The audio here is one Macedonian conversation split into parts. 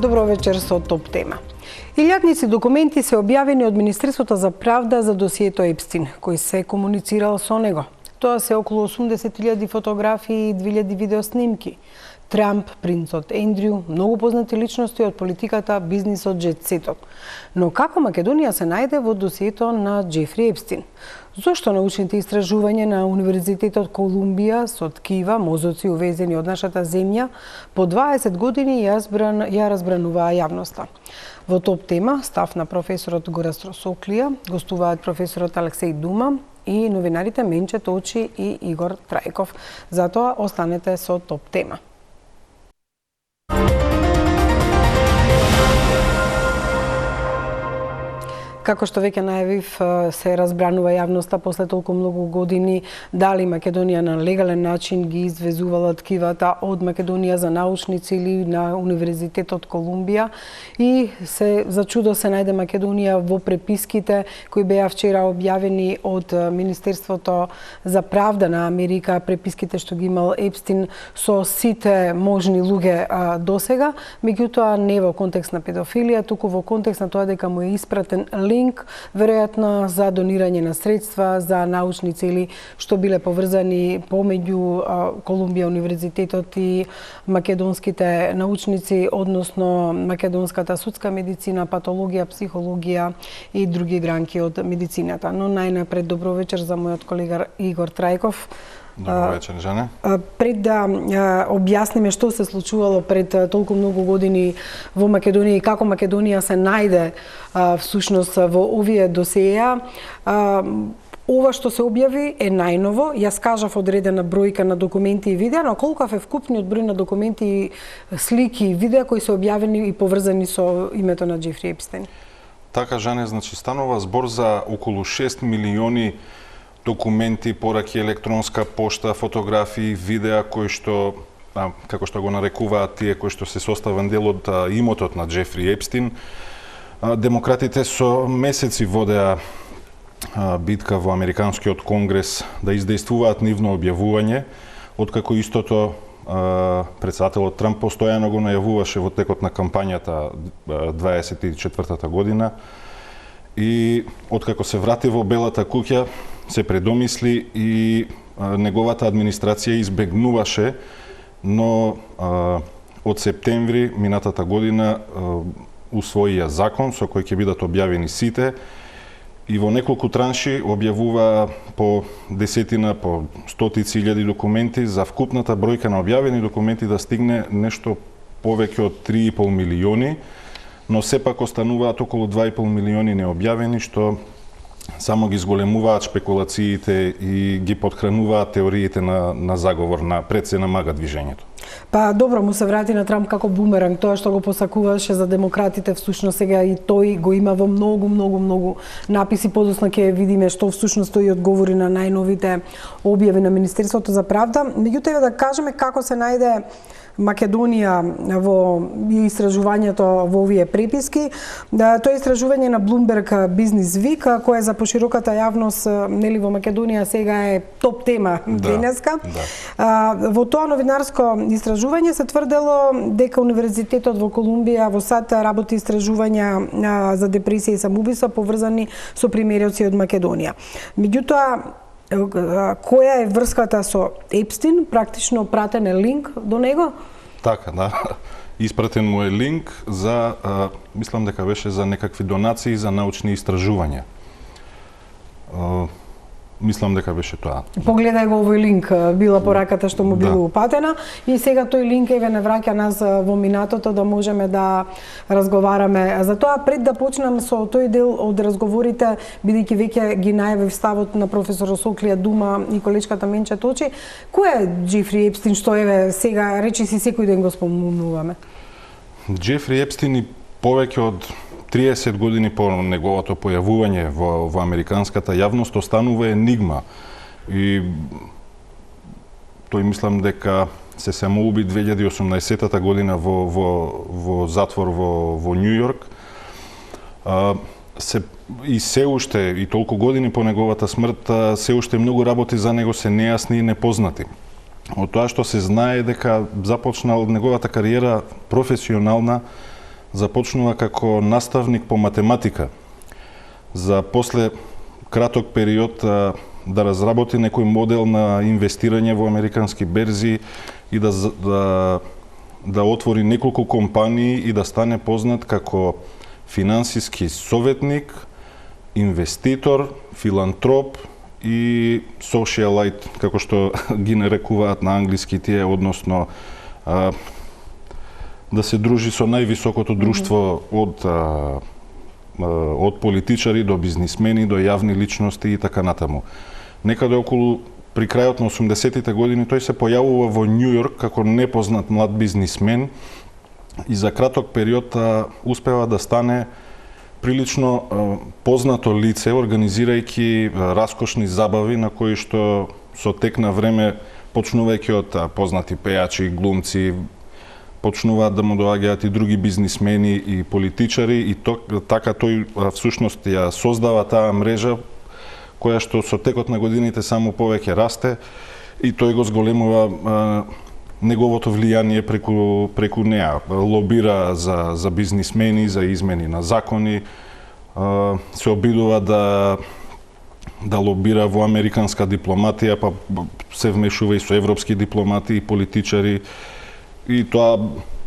Добро вечер со топ тема. Илјадници документи се објавени од Министерството за правда за досието Епстин, кој се комуницирал со него. Тоа се околу 80.000 фотографии и 2.000 видеоснимки. Трамп, принцот Ендрю, многу познати личности од политиката, бизнисот, джет-сетот. Но како Македонија се најде во досието на Џефри Епстин? Зошто научните истражувања на Универзитетот Колумбија со ткива, мозоци увезени од нашата земја по 20 години ја разбрануваа јавноста? Во топ тема став на професорот Гораздо Соклија, гостуваат професорот Алексеј Дума и новинарите Менче Точи и Игор Трајков. Затоа останете со топ тема. Како што веќе најавив, се разбранува јавноста после толку многу години дали Македонија на легален начин ги извезувала ткивата од Македонија за научници или на Универзитетот Колумбија, и за чудо се најде Македонија во преписките кои беа вчера објавени од Министерството за правда на Америка, преписките што ги имал Епстин со сите можни луѓе досега, меѓутоа не во контекст на педофилија, туку во контекст на тоа дека му е испратен линк, веројатно за донирање на средства за научници или што биле поврзани помеѓу Колумбија универзитетот и македонските научници, односно македонската судска медицина, патологија, психологија и други гранки од медицината. Но најнапред добро вечер за мојот колега Игор Трајков. Добро вечер, Жане. Пред да објасниме што се случувало пред толку многу години во Македонија и како Македонија се најде всушност во овие досиеа, ова што се објави е најново. Јас кажав одредена бројка на документи и видеа, но колку е вкупниот број на документи, слики и видеа кои се објавени и поврзани со името на Џефри Епстин? Така, Жане, значи станува збор за околу 6 милиони документи, пораки, електронска пошта, фотографии, видеа кои што, како што го нарекуваат тие кои што се составен дел од имотот на Џефри Епстин. Демократите со месеци водеа битка во Американскиот конгрес да издействуваат нивно објавување, откако истото претседателот Трамп постојано го најавуваше во текот на кампањата 24-та година, и откако се врати во Белата куќа се предомисли и неговата администрација избегнуваше, но од септември минатата година усвоија закон со кој ќе бидат објавени сите, и во неколку транши објавува по десетина, по стотици илјади документи, за вкупната бројка на објавени документи да стигне нешто повеќе од 3,5 милиони, но сепак остануваат околу 2,5 милиони необјавени, што само ги зголемуваат шпекулациите и ги потхрануваат теориите на заговор, на пред се намага движењето. Па добро, му се врати на Трамп како бумеранг, тоа што го посакуваше за демократите, всушност сега и тој го има во многу написи. Подоцна ќе видиме што всушност тој одговори на најновите објави на Министерството за правда. Меѓутоа да кажеме како се најде Македонија во истражувањето во овие преписки. Тоа е истражување на Bloomberg Business Week, кое за пошироката јавност нели во Македонија сега е топ тема денеска. Во тоа новинарско истражување се тврдело дека Универзитетот во Колумбија во САД работи истражувања за депресија и самоубиство поврзани со примериоци од Македонија. Меѓутоа, која е врската со Епстин? Практично пратен е линк до него? Така, да. Испратен му е линк за, мислам дека беше за некакви донации за научни истражувања. Мислам дека беше тоа. Погледај го овој линк, била пораката што му била упатена, и сега тој линк еве не враќа нас во минатото да можеме да разговараме за тоа. Пред да почнам со тој дел од разговорите, бидејќи веќе ги најавив ставот на професор Соклија Дума и колечката Менче Точи, кој е Џефри Епстин, што еве сега речиси секој ден го спомнуваме? Џефри Епстин и повеќе од 30 години по неговото појавување во американската јавност останува енигма. И тој мислам дека се самоуби 2018 година во затвор во Њу Јорк. И се уште, и толку години по неговата смрт, се уште многу работи за него се нејасни и непознати. Од тоа што се знае дека започнал неговата кариера професионална започнува како наставник по математика. За после краток период да разработи некој модел на инвестирање во американски берзи и да отвори неколку компании и да стане познат како финансиски советник, инвеститор, филантроп и socialite, како што ги нарекуваат на англиски тие, односно да се дружи со највисокото друштво од политичари до бизнисмени, до јавни личности и така натаму. Некаде околу при крајот на 80-тите години тој се појавува во Њу Јорк како непознат млад бизнисмен и за краток период успева да стане прилично познато лице, организирајќи раскошни забави на кои што со тек на време, почнувајќи од познати пејачи, глумци, почнуваат да му доаѓаат и други бизнисмени и политичари и така тој всушност ја создава таа мрежа која што со текот на годините само повеќе расте и тој го зголемува неговото влијание преку неа. Лобира за бизнисмени, за измени на закони, се обидува да лобира во американска дипломатија, па се вмешува и со европски дипломати и политичари и тоа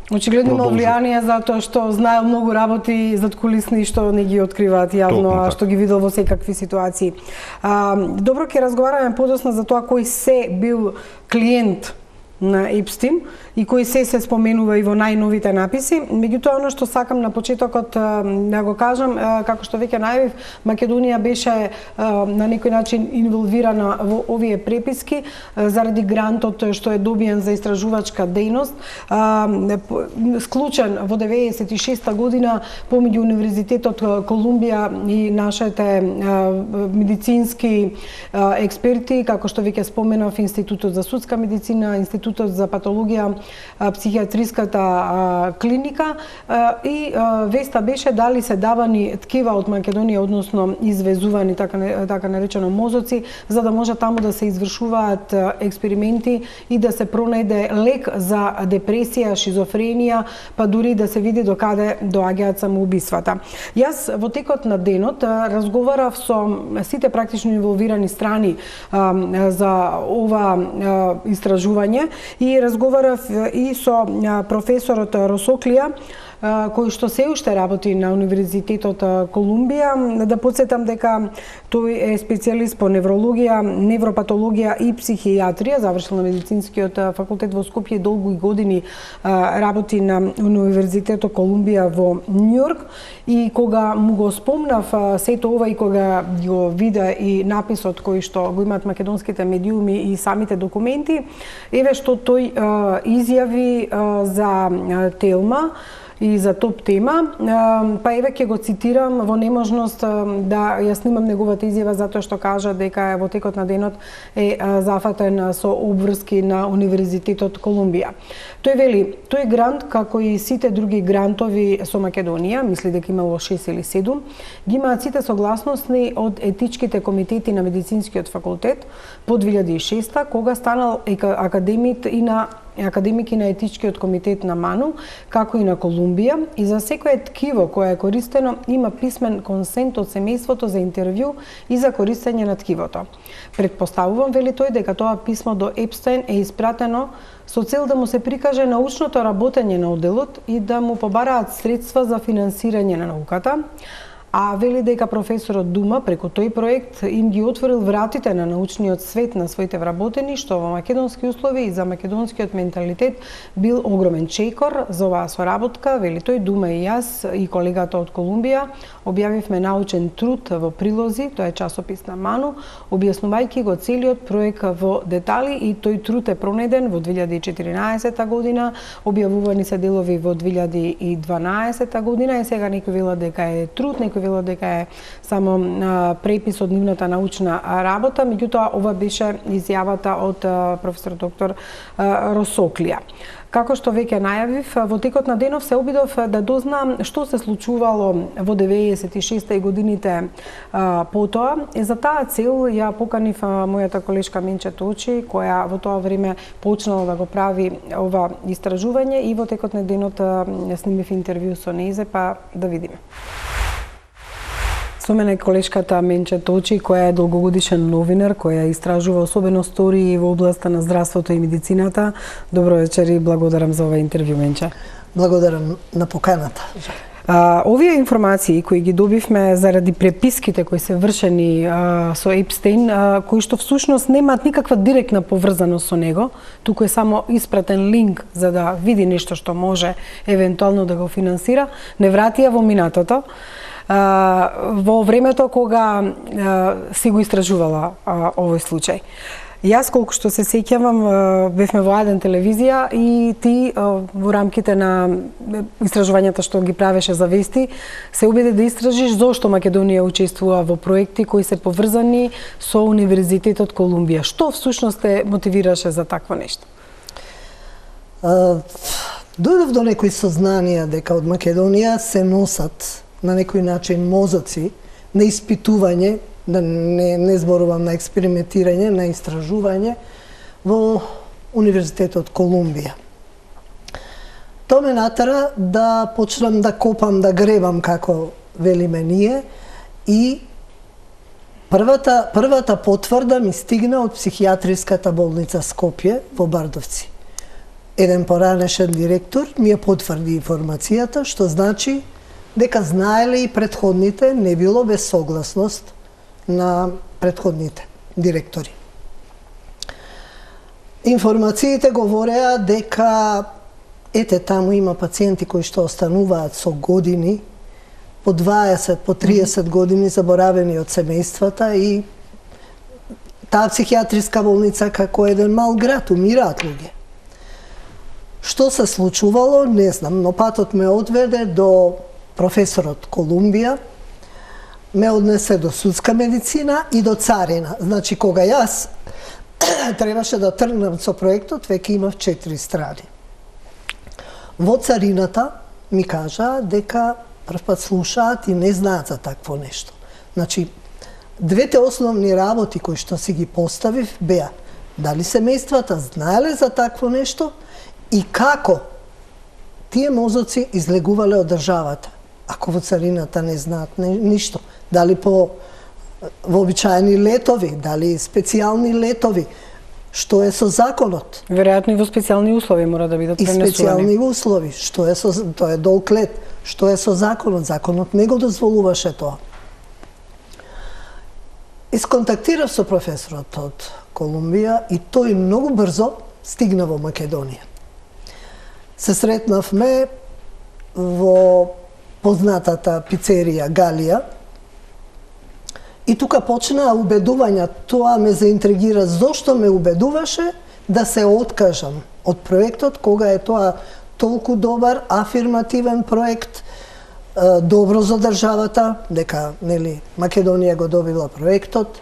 очигледно има влијание затоа што знае многу работи задкулисни што не ги откриваат јавно, а што ги видел во секакви ситуации. Добро, ќе разговараме подоцна за тоа кој се бил клиент на Епстин и кој се споменува и во најновите написи. Меѓутоа, оно што сакам на почетокот да го кажам, како што веќе најавив, Македонија беше на некој начин инволвирана во овие преписки заради грантот што е добиен за истражувачка дејност, склучен во 96-та година помеѓу Универзитетот Колумбија и нашите медицински експерти, како што веќе споменав, Институтот за судска медицина, Институтот за патологија, психијатриската клиника и веста беше дали се давани ткива од Македонија, односно извезувани така наречено мозоци, за да може таму да се извршуваат експерименти и да се пронајде лек за депресија, шизофренија, па дури да се види до каде доаѓаат самоубиствата. Јас во текот на денот разговарав со сите практично инволвирани страни за ова истражување и разговарав и со професорот Росоклија, кој што се уште работи на Универзитетот Колумбија. Да подсетам дека тој е специјалист по неврологија, невропатологија и психијатрија, завршил на медицинскиот факултет во Скопје, долги години работи на Универзитетот Колумбија во Њујорк и кога му го спомнав сето ова и кога го вида и написот кој што го имаат македонските медиуми и самите документи, еве што тој изјави за Телма и за топ тема, па еве ќе го цитирам во неможност да ја снимам неговата изјава затоа што кажа дека во текот на денот е зафатен со обврски на Универзитетот Колумбија. Тој вели, тој грант, како и сите други грантови со Македонија, мисли дека имало 6 или 7, ги имаат сите согласности од етичките комитети на медицинскиот факултет по 2006 кога станал академик и на етичкиот комитет на МАНУ, како и на Колумбија, и за секое ткиво кое е користено има писмен консент од семејството за интервју и за користење на ткивото. Предпоставувам, вели тој, дека тоа писмо до Епстин е испратено со цел да му се прикаже научното работење на одделот и да му побараат средства за финансирање на науката, а вели дека професорот Дума преку тој проект им ги отворил вратите на научниот свет на своите вработени, што во македонски услови и за македонскиот менталитет бил огромен чекор за оваа соработка. Вели тој, Дума и јас и колегата од Колумбија објавивме научен труд во прилози, тоа е часопис на МАНУ, објаснувајќи го целиот проект во детали и тој труд е пронеден во 2014 година, објавувани се делови во 2012 година и сега некои велат дека е труд, некои некој велел дека е само препис од нивната научна работа, меѓутоа ова беше изјавата од професор доктор Росоклија. Како што веќе најавив, во текот на денов се обидов да дознам што се случувало во 96-та и годините потоа. И за таа цел ја поканив мојата колешка Менче Точи, која во тоа време почнала да го прави ова истражување и во текот на денот снимив интервју со нејзе, па да видиме. Со мене колешката Менче Точи, која е долгогодишен новинар, која истражува особено стории во областа на здравството и медицината. Добро вечер и благодарам за ова интервју, Менче. Благодарам на поканата. Овие информации кои ги добивме заради преписките кои се вршени со Епстейн, кои што всушност немаат никаква директна поврзаност со него, туку е само испратен линк за да види нешто што може евентуално да го финансира, не вратија во минатото, во времето кога си го истражувала овој случај. Јас, колку што се сеќавам, бевме во А1 телевизија и ти во рамките на истражувањата што ги правеше за вести, се обиде да истражиш зошто Македонија учествува во проекти кои се поврзани со Универзитетот Колумбија. Што всушност те мотивираше за такво нешто? Дојдов до некои сознанија дека од Македонија се носат на некој начин мозоци на испитување, да не зборувам на експериментирање, на истражување во Универзитетот Колумбија. Тоа ме натера да почнам да копам, да гребам, како велиме ние, и првата потврда ми стигна од психијатриската болница Скопје во Бардовци. Еден поранешен директор ми ја потврди информацијата, што значи дека знаеле и претходните, не било без согласност на претходните директори. Информациите говореа дека ете таму има пациенти кои што остануваат со години, по 20, по 30 години заборавени од семејствата, и таа психијатриска болница како еден мал град, умираат луѓе. Што се случувало, не знам, но патот ме одведе до професорот Колумбија, ме однесе до судска медицина и до царина. Значи, кога јас требаше да тргнам со проектот, веќе имав 4 страни. Во царината ми кажа дека првпат слушаат и не знаат за такво нешто. Значи, двете основни работи кои што си ги поставив беа дали семејствата знаеле за такво нешто и како тие мозоци излегувале од државата. Ако во царината не знаат ништо, дали по вообичаени летови, дали специјални летови, што е со законот? Веројатно и во специјални услови мора да бидат пренесувани. И специјални услови, што е со тоа е долг лет, што е со законот? Законот не го дозволуваше тоа. Исконтактирав со професорот од Колумбија и тој многу брзо стигна во Македонија. Се сретнавме во познатата пицерија Галија и тука почнаа убедувања. Тоа ме заинтригира. Зошто ме убедуваше да се откажам од проектот, кога е тоа толку добар, афирмативен проект, добро за државата, дека нели Македонија го добила проектот,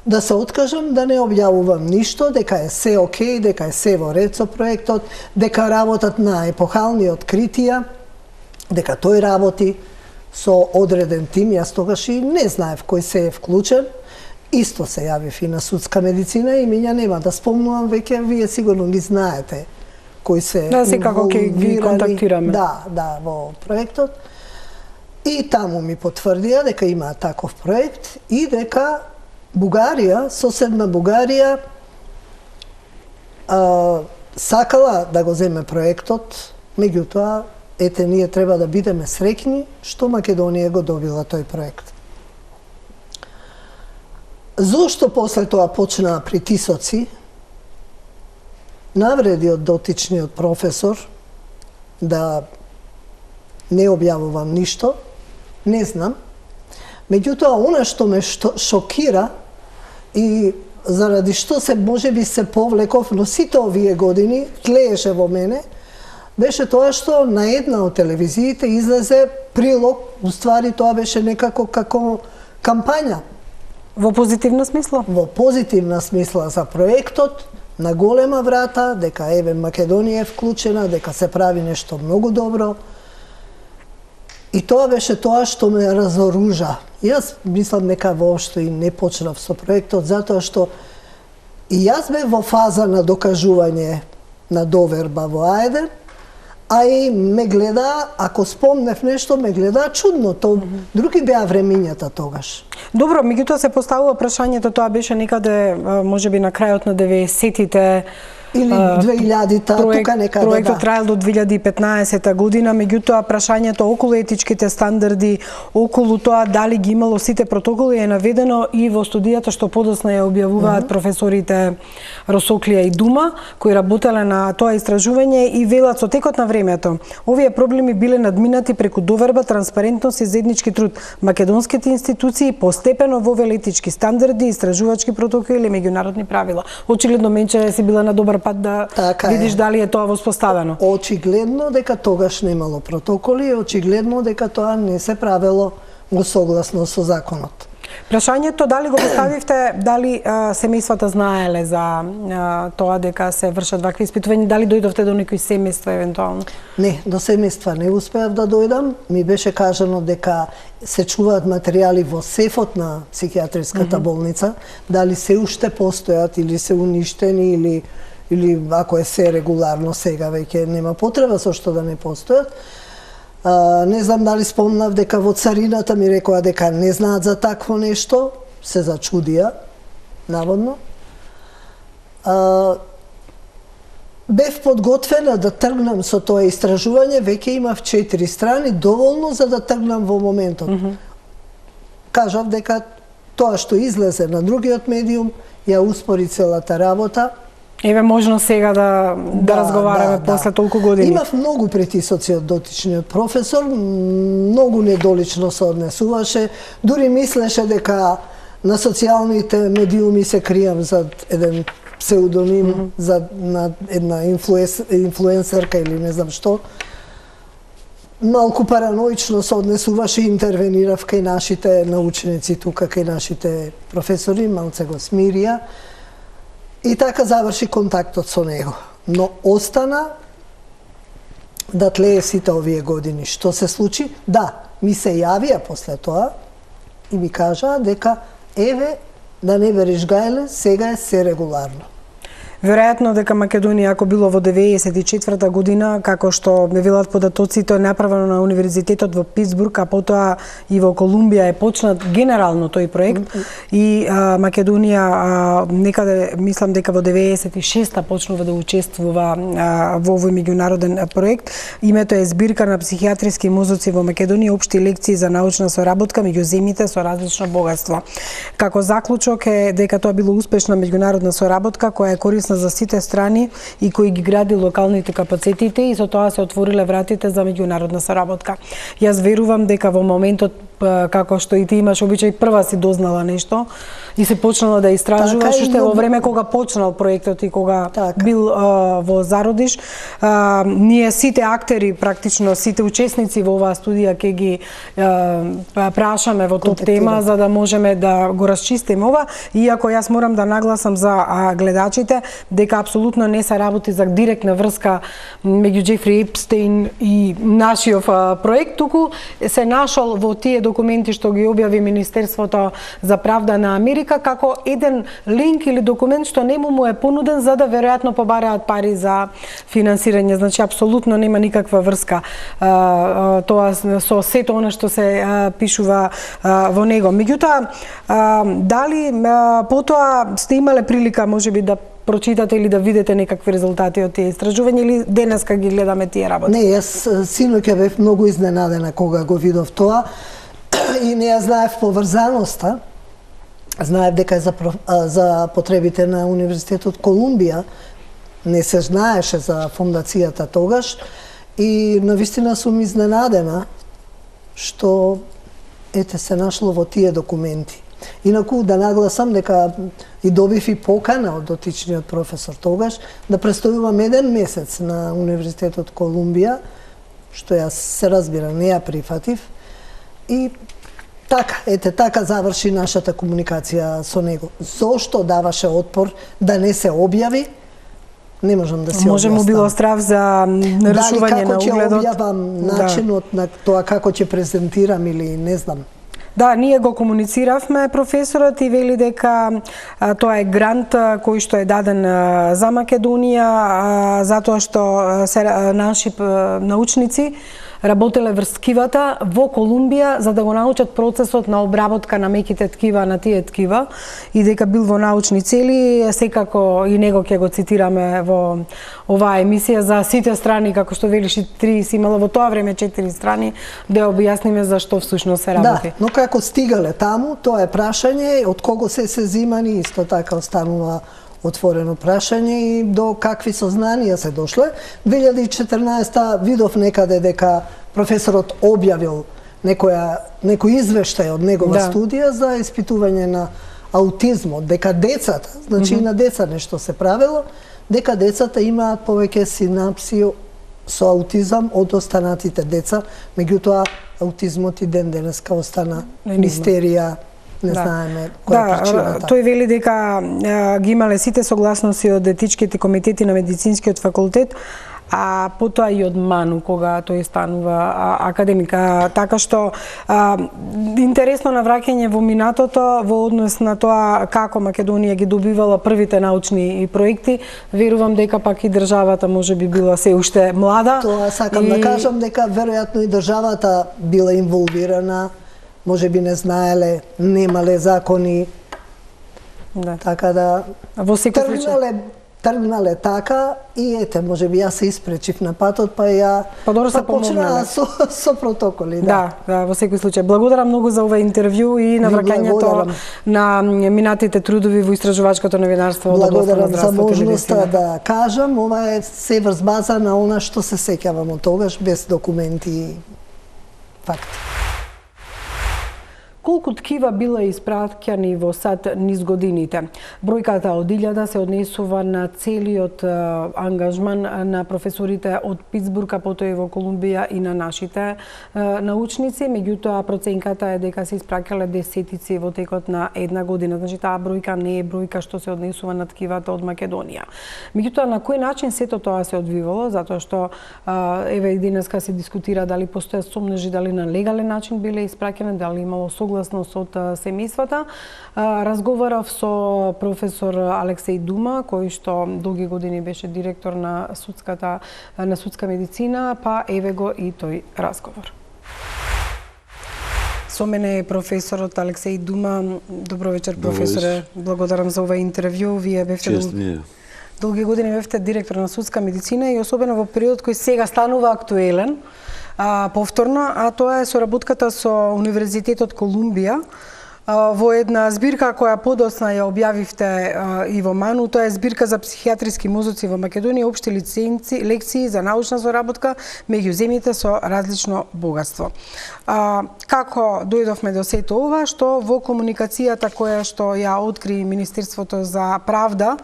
да се откажам, да не објавувам ништо, дека е се окей, дека е се во ред со проектот, дека работат на епохални откритија, дека тој работи со одреден тим. Јас тогаш и не знаев кој се е вклучен. Исто се јавив и на судска медицина и меѓа нема да спомнувам, веќе вие сигурно ги знаете кои се да, секако ќе ги контактираме. Да, во проектот. И таму ми потврдија дека има таков проект и дека Бугарија, соседна Бугарија, сакала да го земе проектот, меѓутоа ете, ние треба да бидеме среќни што Македонија го добила тој проект. Зошто после тоа почнаа притисоци, навреди од дотичниот професор да не објавувам ништо, не знам. Меѓутоа, она што ме шокира и заради што се можеби се повлеков, но сите овие години тлееше во мене, беше тоа што на една од телевизиите излезе прилог, уствари тоа беше некако како кампања. Во позитивна смисла? Во позитивна смисла за проектот, на голема врата, дека еве Македонија е вклучена, дека се прави нешто многу добро. И тоа беше тоа што ме разоружа. Јас мислам дека воопшто и не почнав со проектот, затоа што и јас бев во фаза на докажување на доверба во Ајден, а и ме гледа, ако спомнев нешто, ме гледа чудно. Други беа времињата тогаш. Добро, меѓутоа се поставува прашањето, тоа беше некаде, можеби на крајот на 90-тите, или 2000-та, тука некаде, проектот траел до 2015 година, меѓутоа прашањето околу етичките стандарди, околу тоа дали ги имало сите протоколи е наведено и во студијата што подосна ја објавуваат професорите Росоклија и Дума, кои работеле на тоа истражување и велат со текот на времето. Овие проблеми биле надминати преку доверба, транспарентност и заеднички труд. Македонските институции постепено вовеле етички стандарди, истражувачки протоколи или меѓународни правила. Очигледно менче си била на добар пат да видиш дали е тоа воспоставено. Очигледно дека тогаш немало протоколи, очигледно дека тоа не се правело во согласно со законот. Прашањето дали го поставивте, дали семејствата знаеле за тоа дека се вршат вакви испитувања, дали дојдовте до некои семејства евентуално? Не, до семејства не успеав да дојдам. Ми беше кажано дека се чуваат материјали во сефот на психијатриската болница, дали се уште постојат или се уништени или ако е се регуларно сега веќе нема потреба со што да не постојат. Не знам дали спомнав дека во царината ми рекоа дека не знаат за такво нешто, се зачудија, наводно. Бев подготвена да тргнам со тоа истражување, веќе имав 4 страни, доволно за да тргнам во моментот. Кажав дека тоа што излезе на другиот медиум ја успори целата работа. Еве можно сега да разговараме после толку години. Имав многу притисоци од дотичниот професор, многу недолично се однесуваше, дури мислеше дека на социјалните медиуми се кријам за еден псевдоним, за една инфлуенсерка или не знам што. Малку параноично се однесуваше и интервенирав кај нашите научници тука, кај нашите професори, малце го смирија. И така заврши контактот со него. Но остана да тлее сите овие години. Што се случи? Да, ми се јавија после тоа и ми кажаа дека еве, да не береш гајле, сега е се регуларно. Веројатно дека Македонија, ако било во 94 година, како што ме велат податоците, е направено на Универзитетот во Питсбург, а потоа и во Колумбија е почнат генерално тој проект. И Македонија, некаде, мислам дека во 96-та почнува да учествува во овој меѓународен проект. Името е Збирка на психијатриски мозоци во Македонија, општи лекции за научна соработка меѓу земјите со различно богатство. Како заклучок е дека тоа било успешна меѓународна соработка која е корисна за сите страни и кои ги гради локалните капацитети и со тоа се отвориле вратите за меѓународна соработка. Јас верувам дека во моментот, како што и ти имаш обичај, прва си дознала нешто и се почнала да истражуваш уште во време кога почнал проектот и кога бил во зародиш. Ние сите актери, практично сите учесници во оваа студија ќе ги прашаме во топ тема за да можеме да го расчистиме ова, иако јас морам да нагласам за гледачите дека апсолутно не се работи за директна врска меѓу Џефри Епстеин и нашиот проект, туку се нашол во тие документи што ги објави Министерството за правда на Америка како еден линк или документ што нему му е понуден за да веројатно побараат пари за финансирање. Значи апсолутно нема никаква врска тоа со сето она што се пишува во него. Меѓутоа, дали потоа сте имале прилика можеби да прочитате или да видите некакви резултати од тие истражувања или денеска ги гледаме тие работи? Не, јас синоќа бев многу изненадена кога го видов тоа и не ја знаев поврзаноста. Знаев дека е за потребите на Универзитетот Колумбија, не се знаеше за фондацијата тогаш и навистина сум изненадена што ете се нашло во тие документи. Инаку да нагласам дека и добив и покана од дотичниот професор тогаш да престојувам 1 месец на Универзитетот Колумбија, што јас се разбира не ја прифатив. И така заврши нашата комуникација со него. Зошто даваше отпор да не се објави? Не можам да си објаснам. Може му било страв за нарушување на угледот? Дали како ќе објавам начинот на тоа како ќе презентирам или не знам. Да, ние го комунициравме професорот и вели дека тоа е грант кој што е даден за Македонија затоа што се наши научници работеле врз ткивата во Колумбија за да го научат процесот на обработка на меките ткива на тие ткива и дека бил во научни цели, секако и него ќе го цитираме во оваа емисија за сите страни, како што велиш и 3 си имало во тоа време 4 страни, да објасниме за што всушност се работи. Да, но како стигале таму, тоа е прашање, од кого се сезимани, исто така останува отворено прашање и до какви сознанија се дошле. 2014 видов некаде дека професорот објавил некој извештај од негова студија за испитување на аутизмот, дека децата, значи и на деца нешто се правело, дека децата имаат повеќе синапси со аутизам од останатите деца, меѓутоа аутизмот и ден денеска остана мистерија. Не знаеме која е причината. Тој вели дека ги имале сите согласности од етичките комитети на медицинскиот факултет, а потоа и од Ману кога тој станува академик. Така што интересно навраќање во минатото во однос на тоа како Македонија ги добивала првите научни проекти, верувам дека пак и државата може би била се уште млада. Тоа сакам да кажам дека веројатно и државата била инволвирана. Може би не знаеле, немале закони, така да тргнале така и ете, може би јас се испречив на патот, па ја почнаа со протоколи. Да, во секој случај. Благодарам многу за ова интервју и навраќањето на минатите трудови во истражувачкото новинарство. Благодарам за можноста да кажам, ова е се врз база на она што се сеќавам од тогаш, без документи и факти. Колку ткива била испраќани во САД низ годините? Бројката од 1000 се однесува на целиот ангажман на професорите од Питсбург, а потоа и во Колумбија и на нашите научници, меѓутоа проценката е дека се испраќале десетици во текот на една година. Значи таа бројка не е бројка што се однесува на ткивата од Македонија. Меѓутоа на кој начин сето тоа се одвивало, затоа што еве и денеска се дискутира дали постојат сомнежи дали на легален начин биле испраќани, дали имало согласност од семејствата. Разговарав со професор Алексеј Дума, кој што долги години беше директор на судска медицина, па еве го и тој разговор. Со мене е професорот Алексеј Дума. Добро вечер, професоре. Благодарам за ова интервју. Вие бевте долги години бевте директор на судска медицина и особено во период кој сега станува актуелен, повторно, а тоа е соработката со Универзитетот Колумбија во една збирка која подоцна ја објавивте и во Ману. Тоа е збирка за психијатриски мозоци во Македонија, општи лекции за научна соработка меѓу земјите со различно богатство. Како дојдовме до сето ова, што во комуникацијата која што ја откри Министерството за правда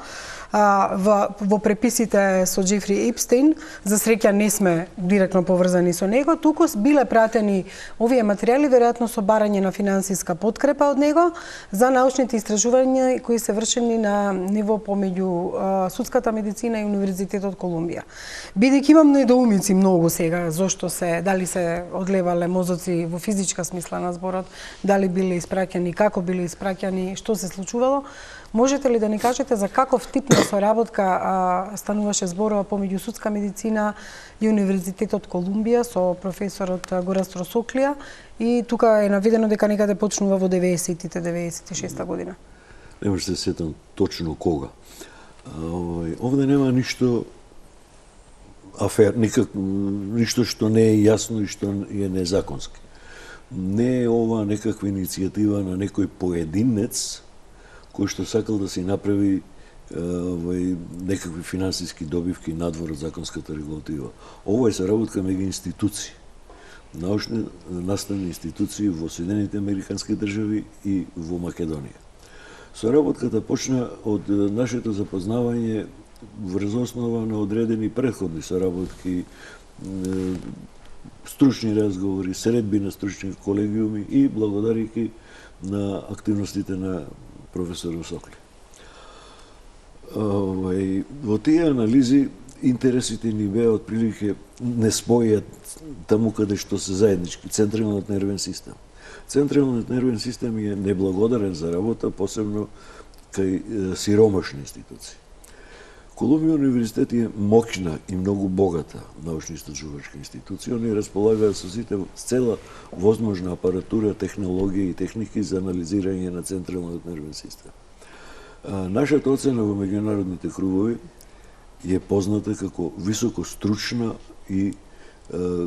во преписите со Джефри Епстейн, за среќа не сме директно поврзани со него, туку биле пратени овие материјали веројатно со барање на финансиска подкрепа од него за научните истражувања кои се вршени на ниво помеѓу судската медицина и Универзитетот Колумбија. Бидејќи имам недоумици многу сега зошто дали се одлевале мозоци во физичка смисла на зборот, дали биле испраќани, како биле испраќани, што се случувало. Можете ли да ни кажете за каков тип на соработка стануваше зборува помеѓу судска медицина и Универзитетот Колумбија со професорот Горастро Соклија, и тука е наведено дека некаде почнува во 90-тите, 96-та година? Не може да се сетам точно кога. Овде нема ништо ништо што не е јасно и што е незаконски. Не е ова некаква иницијатива на некој поединец кој што сакал да се направи некакви финансиски добивки надвор од законската регулатива. Ова е соработка меѓу институции. научни наставни институции во Соединените Американски држави и во Македонија. Соработката почна од нашето запознавање врз основа на одредени претходни соработки, стручни разговори, средби на стручни колегиуми и благодарики на активностите на професор Сокли. Во тие анализи интересите ни беа отприлike не спојат таму каде што се заеднички, централниот нервен систем. Централниот нервен систем е неблагодарен за работа, посебно кај сиромашни институции. Колумбија универзитет е моќна и многу богата научно-истражувачка институција. Они располагаат со цела возможна апаратура, технологија и техники за анализирање на централниот нервен систем. Нашата оцена во меѓународните кругови е позната како високо стручна и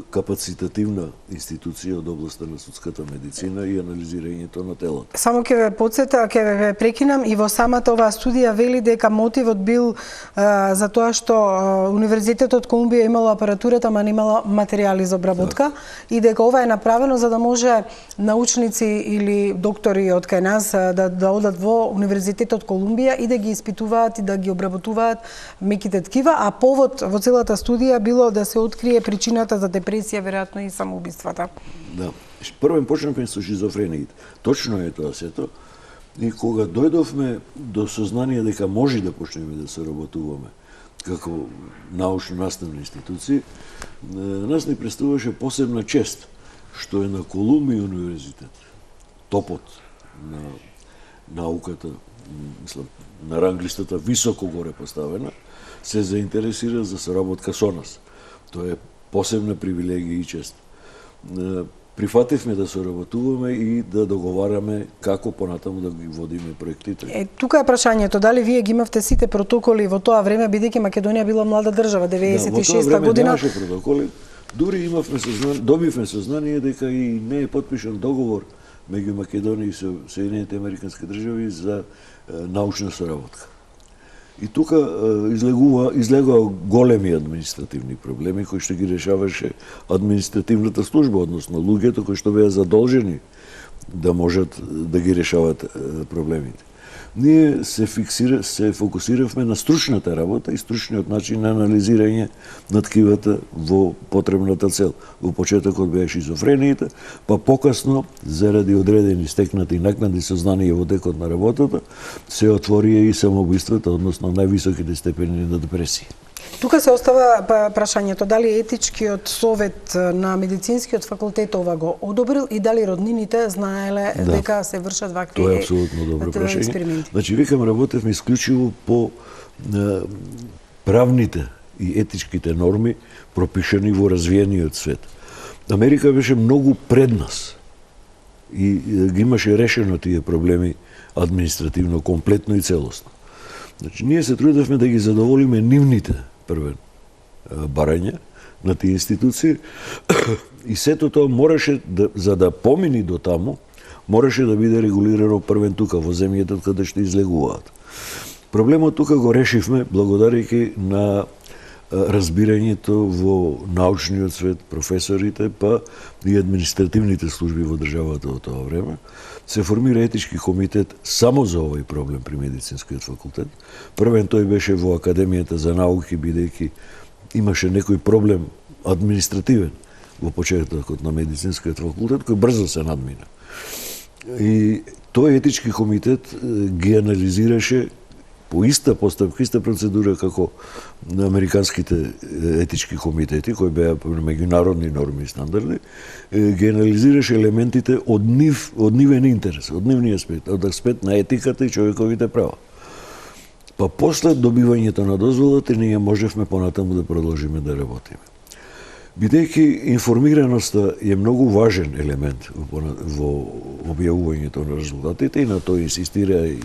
капацитативна институција од областта на судската медицина и анализирањето на телото. Само ќе ве потсета, ќе ве прекинам, и во самата оваа студија вели дека мотивот бил за тоа што Универзитетот Колумбија имало апаратурата, ама немало материјали за обработка, и дека ова е направено за да може научници или доктори од кај нас да одат во Универзитетот Колумбија и да ги испитуваат и да ги обработуваат меките ткива, а повод во целата студија било да се открие причината за депресија, веројатно и самоубиствата. Да. Првен почнавме со шизофрениите. Точно е тоа сето. И кога дојдовме до сознание дека може да почнеме да се работуваме како научно-наставни институции, нас ни представуваше посебна чест што е на Колумбија универзитет, топот на науката, мислам, на ранглистата високо горе поставена, се заинтересира за соработка со нас. Тоа е посебна привилегија и чест. Прифативме да соработуваме и да договараме како понатаму да ги водиме проектите. Тука е прашањето, дали вие ги имавте сите протоколи во тоа време, бидејќи Македонија била млада држава, 96-та година? Да, во тоа време немаше протоколи. Дури добивме сознание дека и не е потпишан договор меѓу Македонија и Соединените Американски држави за научна соработка. И тука излегува големи административни проблеми кои што ги решаваше административната служба, односно луѓето кои што беа задолжени да можат да ги решават проблемите. Ние се фокусиравме на стручната работа и стручниот начин на анализирање на ткивата во потребната цел. Во почетокот беа шизофрениите, па покасно, заради одредени стекнати накнадни сознанија во текот на работата, се отворија и самоубиствата, односно највисоките степени на депресија. Тука се остава прашањето дали етичкиот совет на медицинскиот факултет ова го одобрил и дали роднините знаеле дека се вршат вакви експерименти. Тоа е апсолутно добро прашање. Значи, викам, работевме исклучиво по правните и етичките норми пропишани во развиениот свет. Америка беше многу пред нас и ги имаше решено тие проблеми административно, комплетно и целосно. Значи, ние се трудевме да ги задоволиме нивните првен барања на тие институции и сето тоа мораше за да помини до таму, мораше да биде регулирано првен тука во земјите каде што излегуваат. Проблемот тука го решивме благодарејќи на разбирањето во научниот свет, професорите, па и административните служби во државата во тоа време. Се формира етички комитет само за овој проблем при медицинскиот факултет. Првен тој беше во Академијата за науки, бидејќи имаше некој проблем административен во почетокот на медицинскиот факултет, кој брзо се надмина. И тој етички комитет ги анализираше по иста постапка, иста процедура како на американските етички комитети, кои беа по меѓународни норми и стандарди, ги анализираше елементите од нивен интерес, од нивниот аспект, од аспект на етиката и човековите права. Па после добивањето на дозволата, ние можевме понатаму да продолжиме да работиме. Бидејќи информираноста е многу важен елемент во објавувањето на резултатите и на тоа инсистира и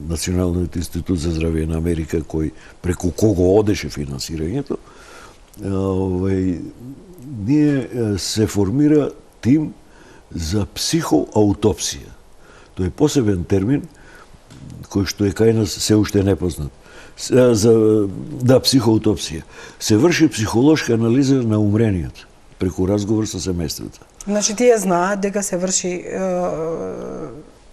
Националниот институт за здравје на Америка, кој преку кого одеше финансирањето, ние се формира тим за психоаутопсија. Тој е посебен термин кој што е кај нас се уште непознат. Психоаутопсија. Се врши психолошка анализа на умрениот преку разговор со семејството. Значи тие знаат дека се врши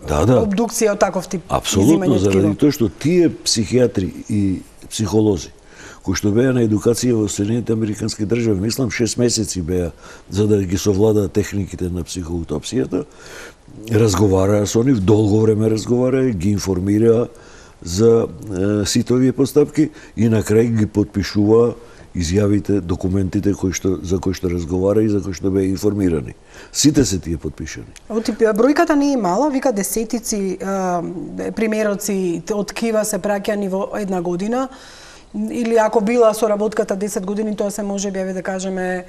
обдукција од таков тип апсолутно, заради тоа што тие психијатри и психолози кои што беа на едукација во Соединетите Американски држави, мислам 6 месеци беа за да ги совладаат техниките на психоаутопсијата, разговараа со нив, долго време разговараа, ги информираа за сите овие постапки и на крај ги потпишуваа изјавите, документите за кои што разговара и за кои што беа информирани. Сите се тие потпишани. Бројката не е мала, вика десетици примероци открива се праќани во една година, или ако била соработката 10 години, тоа се може би, да кажеме,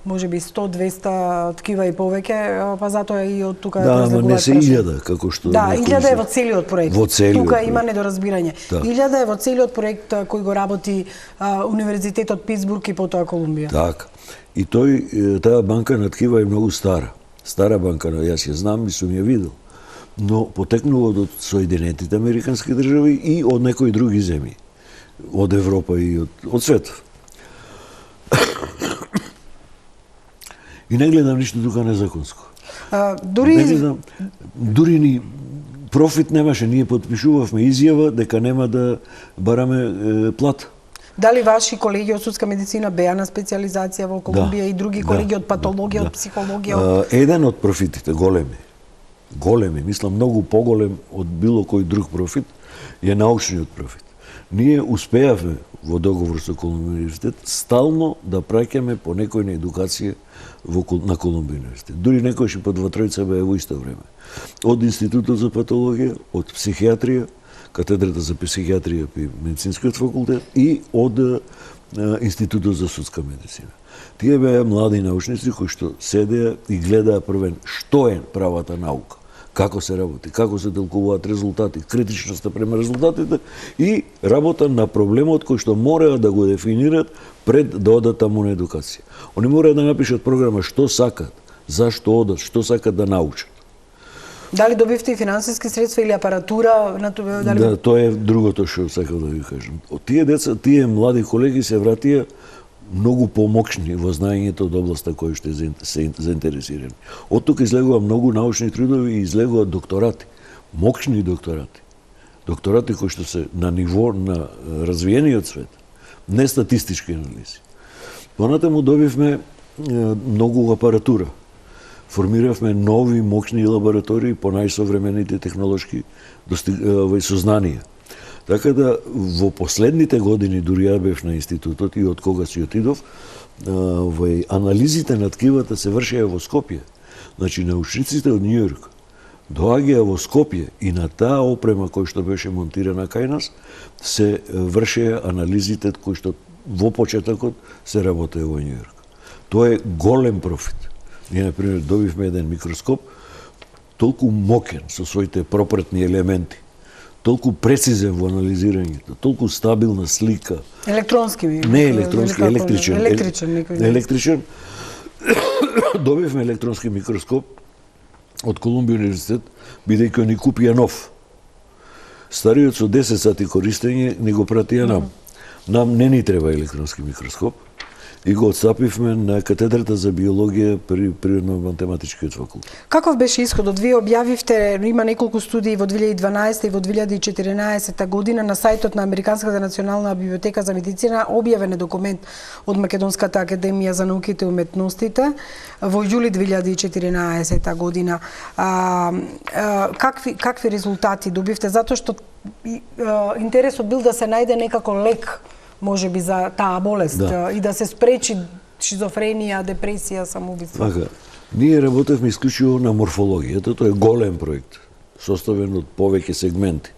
може би 100-200 ткива и повеќе, па затоа и од тука да, ама не се 1000, како што... Да, 1000 е во целиот проект. Во целиот тука проект. има недоразбирање. Да. 1000 е во целиот проект кој го работи Универзитетот Питсбург и потоа Колумбија. Така. И таа банка на ткива е многу стара. Стара банка, јас ја знам и сум ја видел. Но потекнува од Соединетите Американски држави и од некои други земји. Од Европа и од светот. И не гледам ништо тука незаконско. Дури ни профит немаше, ние потпишувавме изјава дека нема да бараме плата. Дали ваши колеги од судска медицина беа на специализација во Колумбија и други колеги од патологија, од психологија? Еден од профитите, големи, мислам многу поголем од било кој друг профит, е научниот профит. Ние успеавме во договор со Колумбија универзитет стално да праќаме по некој на едукација на Колумбија универзитет. Дури некојаш и по 2-3 беа во исто време. Од Институтот за патологија, од психијатрија, катедрата за психијатрија при медицинскиот факултет и од Институтот за судска медицина. Тие беа млади научници кои што седеа и гледаа првен што е правата наука, како се работи, како се толкуваат резултати, критичноста према резултатите и работа на проблемот кој што мора да го дефинират пред да одат таму на едукација. Они мора да напишат програма што сакат, зашто одат, што сакат да научат. Дали добивте и финансиски средства или апаратура? Дали... Да, тоа е другото што сакав да ви кажам. Тие деца, тие млади колеги се вратија многу помокшни во знаењето од областа која што се заинтересирани. Од тука излегува многу научни трудови и излегуваат докторати, мокшни докторати. Докторати кои што се на ниво на развиениот свет, не статистички анализи. Понатаму добивме многу апаратура. Формиравме нови мокшни лаборатории по најсовремените технолошки сознанија. Така да во последните години, дури ја бев на институтот и од кога си отидов, анализите на ткивата се вршеа во Скопје. Значи, научниците од Њујорк доаѓаа во Скопје и на таа опрема која што беше монтирана кај нас, се вршеа анализите кои што во почетокот се работеа во Њујорк. Тоа е голем профит. Ние, например, добивме еден микроскоп толку мокен со своите пропретни елементи, толку прецизен во анализирањето, толку стабилна слика. Електронски ми? Не електронски, електричен. Електричен. Добивме електронски микроскоп од Колумбија универзитет, бидејќи ни купија нов. Стариот со 10 сати користење ни го пратија нам. Нам не ни треба електронски микроскоп и го отстапивме на катедрата за биологија при природно-математичкиот факултет. Каков беше исходот? Вие објавивте, има неколку студии во 2012 и во 2014 година на сајтот на Американската национална библиотека за медицина објавен е документ од Македонската академија за науките и уметностите во јули 2014 година. Какви резултати добивте? Затоа што интересот бил да се најде некако лек може би за таа болест и да се спречи шизофренија, депресија, самоубиство. Така, ние работевме исклучиво на морфологијата, тоа е голем проект, составен од повеќе сегменти.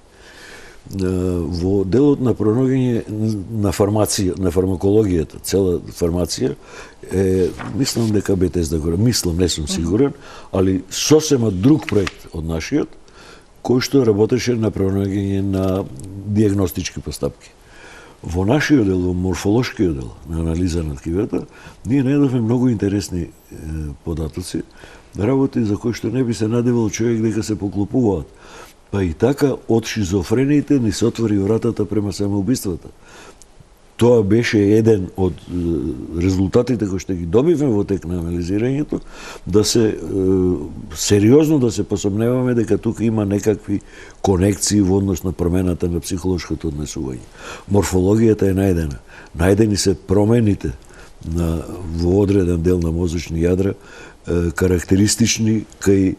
Во делот на пронаоѓање на фармација, на фармакологијата, цела фармација, мислам дека Бетезда го, мислам, не сум сигурен, али сосема друг проект од нашиот, кој што работеше на пронаоѓање на диагностички постапки. Во нашиот дел, во морфолошкиот дел на анализа на ткивата, ние најдовме многу интересни податоци, работи за кои што не би се надевал човек дека се поклопуваат. Па и така, од шизофрениите ни се отвори вратата према самоубиствата. Тоа беше еден од резултатите кои што ги добивме во тек на анализирањето, да се сериозно да се посомневаме дека тука има некакви конекции во однос на промената на психолошкото однесување. Морфологијата е најдена. Најдени се промените во одреден дел на мозочни јадра, карактеристични кај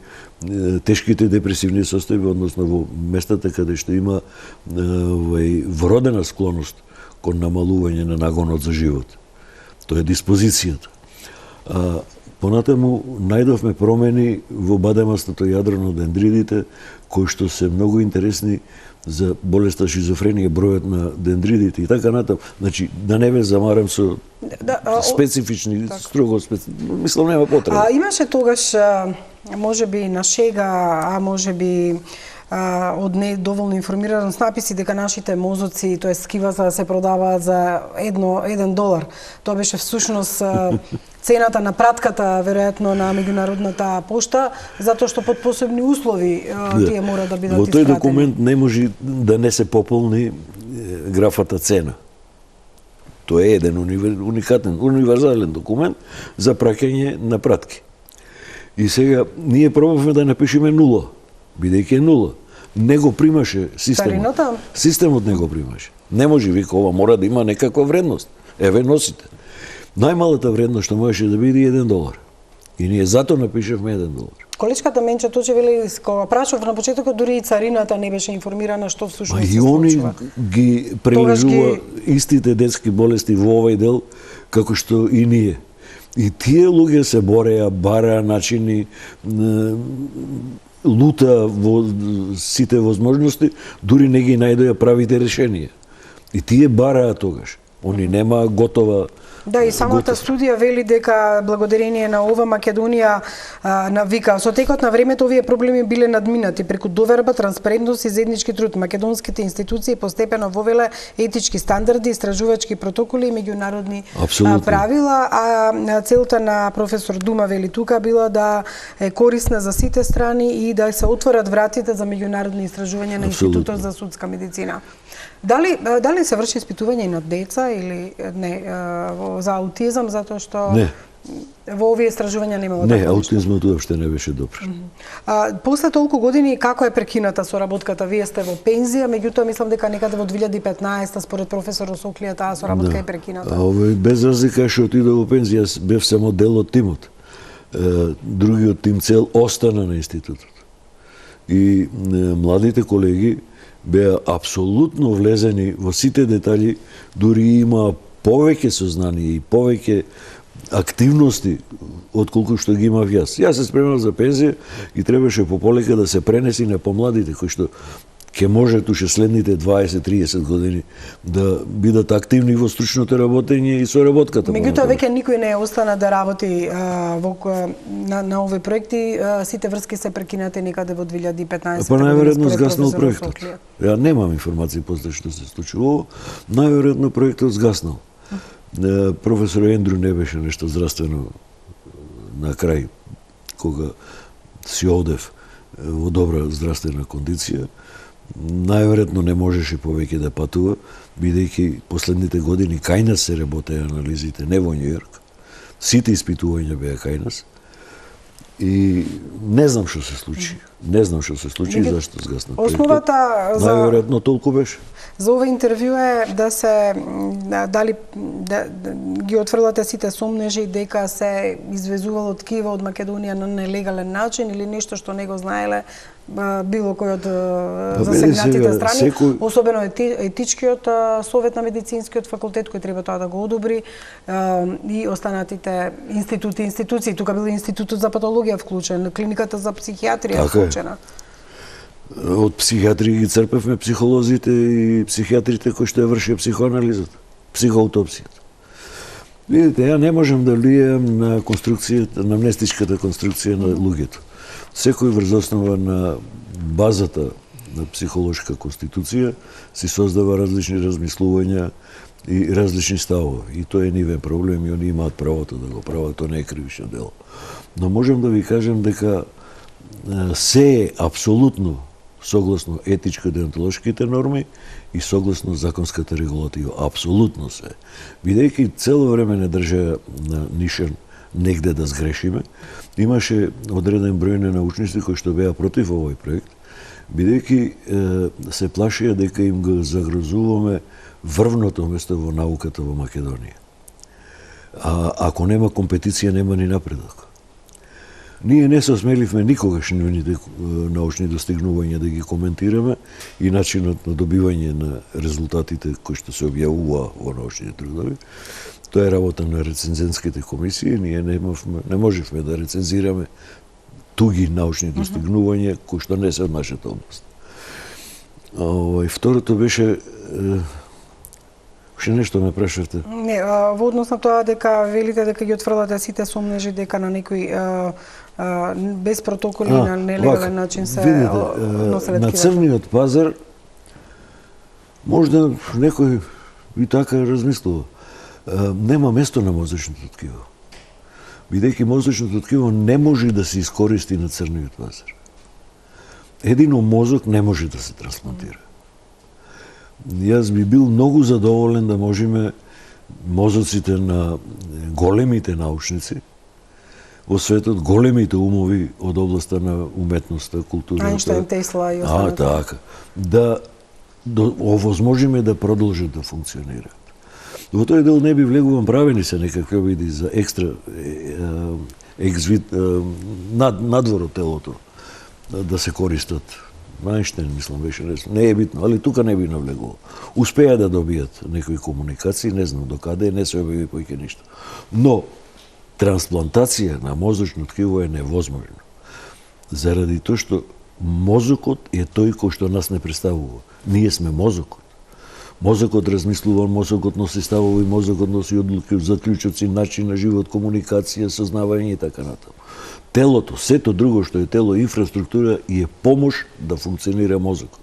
тешките депресивни состојби, односно во местата каде што има вродена склоност кон намалување на нагонот за живот. Тоа е диспозицијата. Понатаму најдовме промени во бадемастото јадро на дендридите, кои што се многу интересни за болеста шизофренија, бројот на дендридите и така натаму. Значи, да не ве замарам со специфични, строго специфични, мислам нема потреба. Имаше тогаш, можеби на шега, а можеби од недоволно информираност написи дека нашите мозоци, тоа скивата, се продаваат за $1. Тоа беше всушност цената на пратката, веројатно, на меѓународната пошта, затоа што под посебни услови тие мора да бидат испратени. Во тој испратени. документ не може да не се пополни графата цена. Тоа е еден уникатен, универзален документ за праќање на пратки. И сега ние пробавме да напишеме нула, бидејќи е нула. Не го примаше системот. Системот не го примаше. Не може, вика, ова мора да има некаква вредност. Еве, носите. Најмалата вредност што можеше да биде $1. И ние затоа напишевме $1. Количката Менче Точе вели, кога прашав на почетокот, дури и царината не беше информирана што всушност се случува. И они ги прележува истите детски болести во овој дел, како што и ние. И тие луѓе се бореа, бараа начини, лута во сите возможности, дури не ги најдоа правите решенија. И тие бараа тогаш. Они нема готова. Да, и самата студија вели дека благодарение на ова Македонија вика со текот на времето овие проблеми биле надминати преку доверба, транспарентност и заеднички труд. Македонските институции постепено вовеле етички стандарди, истражувачки протоколи и меѓународни правила, а целта на професор Дума вели тука била да е корисна за сите страни и да се отворат вратите за меѓународни истражувања на Институтот за судска медицина. Дали се врши испитување на деца или не за аутизам, затоа што не. Во овие истражувања немало така? Не, аутизмот уопште не беше добро. После толку години, како е прекината соработката? Вие сте во пензија, меѓутоа мислам дека некаде во 2015 според професор Осоклија таа соработка е прекината. Без разлика што отидов во пензија, бев само дел од тимот. Другиот тим цел остана на институтот. И младите колеги беа апсолутно влезени во сите детали, дури има повеќе сознание и повеќе активности отколку што ги имав јас. Јас се спремав за пензија и требаше пополека да се пренеси на помладите, кои што ќе може туше следните 20-30 години да бидат активни во стручното работење и соработката. Меѓутоа веќе никој не остана да работи на овои проекти, сите врски се прекинати некаде во 2015. Па најверојатно згаснал проектот. Ја немам информации после што се случило, најверојатно проектот згаснал. Професор Ендру не беше нешто здравствено на крај, кога си одев во добра здравствена кондиција. Најверојатно не можеше повеќе да патува, бидејќи последните години кај нас се работеа анализите, не во Њујорк. Сите испитувања беа кај нас. И не знам што се случи. Не знам што се случи и зашто згасна. Основата за најверојатно толку беше. За ова интервју е да се ги отфрлате сите сомнежи дека се извезувало ткива од Македонија на нелегален начин или нешто што не го знаеле било кој од засегнатите страни, особено етичкиот совет на медицинскиот факултет кој треба тоа да го одобри и останатите институции. Тука бил Институтот за патологија вклучен, клиниката за психијатрија вклучена. Од психијатри ги црпевме психолозите и психијатрите кои што ја вршија психоанализата, психоаутопсијата. Видите, ја не можам да влијам на конструкцијата, на амнестичката конструкција на луѓето. Секој врз основа на базата на психолошка конституција си создава различни размислувања и различни ставови. И тоа е нивен проблем и они имаат правото да го прават, тоа не е кривично дело. Но можам да ви кажем дека се е апсолутно согласно етичко-деонтолошките норми и согласно законската регулатива. Апсолутно се. Бидејќи цело време не држа на нишан негде да сгрешиме, имаше одреден број на научници кои што беа против овој проект, бидејќи се плашија дека им го загрозуваме врвното место во науката во Македонија. А ако нема компетиција, нема ни напредок. Ние не се осмеливме никогаш нивните научни достигнувања да ги коментираме и начинот на добивање на резултатите кои што се објавува во научните трудови. Тоа е работа на рецензентските комисии, ние не можевме да рецензираме туги научни достигнувања кои што не се од нашата област. Второто беше уште нешто ме прашавте. Не, во однос на тоа дека велите дека ги отфрлате сите сомнежи дека на некои без протоколи на нелегален начин се носеле на црниот пазар можда некој и така размислува. Нема место на мозочното ткиво. Бидејќи мозочното ткиво не може да се искористи на црниот пазар. Едино мозок не може да се трансплантира. Јас би бил многу задоволен да можеме мозоците на големите научници во светот, големите умови од областа на уметноста, културата. Ајнштајн, Тесла и останата. Така. Да овозможиме да продолжат да функционираат. Во тој дел не би влегувам, правени се некакви види за екстра надвор од телото да се користат. Ајнштајн, мислам, беше не е битно, али тука не би навлегувал. Успеа да добијат некои комуникации, не знам докаде, не се објави поиќе ништо. Но трансплантација на мозочно ткиво е невозможно. Заради тоа што мозокот е тој кој што нас не представува. Ние сме мозокот. Мозокот размислува, мозокот носи ставови, мозокот носи одлуки, заклучоци, начин на живот, комуникација, сознавање и така натаму. Телото, сето друго што е тело, инфраструктура и е помош да функционира мозокот.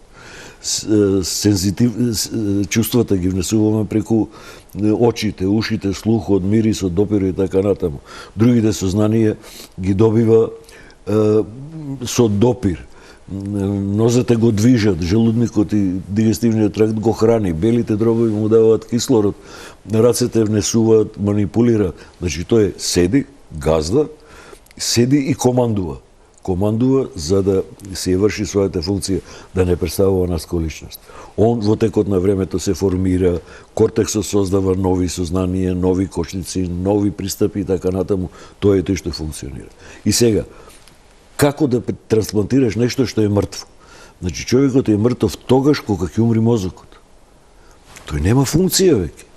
Чувствата ги внесуваме преку очите, ушите, слухот, мирисот, допирот и така натаму. Другите сознанија ги добива со допир. Нозете го движат, желудникот и дигестивниот тракт го храни, белите дробови му даваат кислород, рацете внесуваат, манипулира. Значи тој седи, газда, седи и командува. Командува за да се врши својата функција, да не представува наска личност. Он во текот на времето се формира, кортексот создава нови сознанија, нови кочници, нови пристапи и така натаму. Тоа е тој што функционира. И сега, како да трансплантираш нешто што е мртво? Значи, човекот е мртов тогаш кога ќе умри мозокот. Тој нема функција веќе.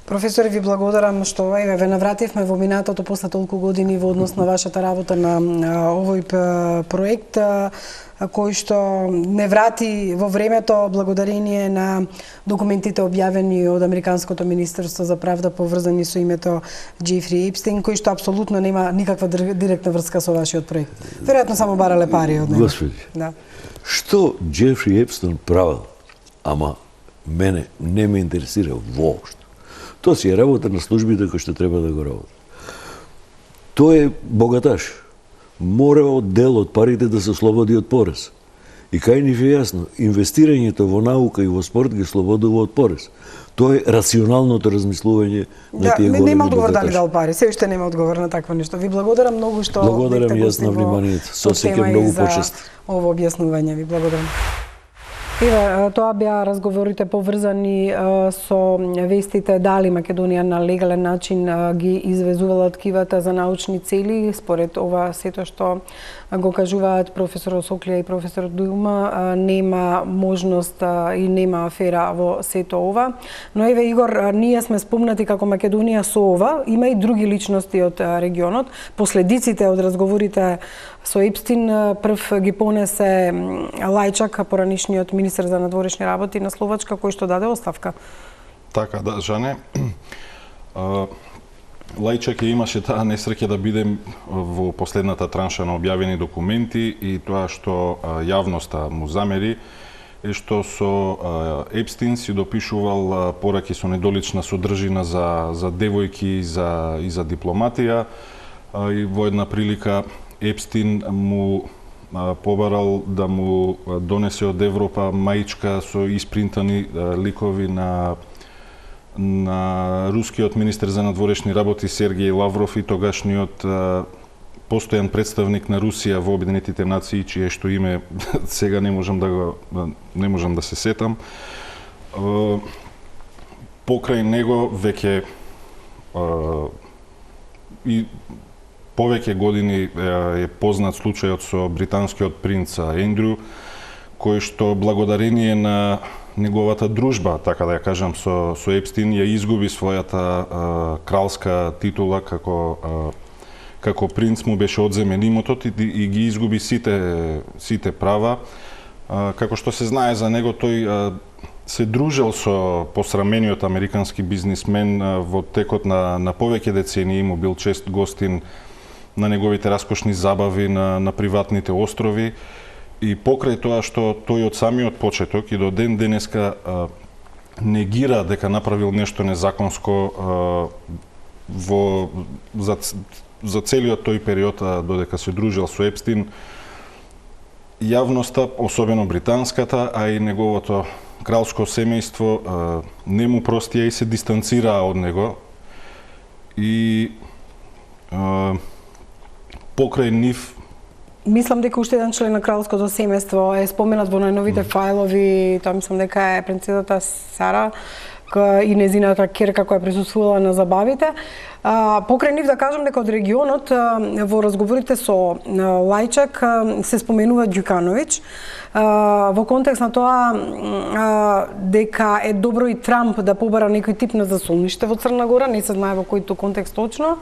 Професоре, ви благодарам што ве навративме во минатото после толку години во однос на вашата работа на овој проект, кој што не врати во времето благодарение на документите објавени од Американското министерство за правда поврзани со името Џефри Епстин, кој што апсолутно нема никаква директна врска со вашиот проект. Веројатно само барале пари од него. Господи, да. Што Џефри Епстин правил, ама мене не ме интересира воопшто. Тоа си е работа на службите кои што треба да го работат. Тој е богаташ. Мора од дел од парите да се слободи од порез. И кај ни е јасно, инвестирањето во наука и во спорт ги слободува од порез. Тоа е рационалното размислување на тие големи богаташи. Нема одговор дали дал пари, се уште нема одговор на такво нешто. Ви благодарам многу што благодарам јас на вниманието. Со секој многу почест. Ово објаснување ви благодарам. Еве, тоа беа разговорите поврзани со вестите дали Македонија на легален начин ги извезувала ткивата за научни цели, според ова сето што го кажуваат професор Соклија и професор Дума, нема можност и нема афера во сето ова. Но еве, Игор, ние сме спомнати како Македонија со ова, има и други личности од регионот. Последиците од разговорите со Епстин прв ги понесе Лајчак, поранишниот министер за надворешни работи на Словачка, кој што даде оставка. Така, да, Жане. Лајчак имаше таа несреќа да биде во последната транша на објавени документи и тоа што јавноста му замери е што со Епстин си допишувал пораки со недолична содржина за девојки и за дипломатија. И во една прилика Епстин му побарал да му донесе од Европа маичка со испринтани ликови на рускиот министер за надворешни работи Сергеј Лавров и тогашниот постојан представник на Русија во Обединетите нации, чие што име сега не можам да се сетам. Покрај него веќе и повеќе години е познат случајот со британскиот принц Ендрю, кој што благодарение на неговата дружба, така да ја кажам, со Епстин, ја изгуби својата кралска титула како принц, му беше одземен имотот и ги изгуби сите права. Како што се знае за него, тој се дружел со посрамениот американски бизнисмен во текот на повеќе децении, му бил чест гостин на неговите раскошни забави на приватните острови. И покрај тоа што тој од самиот почеток и до ден денеска негира дека направил нешто незаконско за целиот тој период додека се дружел со Епстин, јавноста, особено британската, а и неговото кралско семејство не му простија и се дистанцираа од него. И покрај нив мислам дека уште еден член на кралското семејство е споменат во најновите фајлови, тоа мислам дека е принцесата Сара и незината ќерка која присуствувала на забавите. Покрај нив да кажам дека од регионот во разговорите со Лајчак се споменува Ѓукановиќ во контекст на тоа дека е добро и Трамп да побара некој тип на засолниште во Црна Гора, не се знае во кој контекст точно,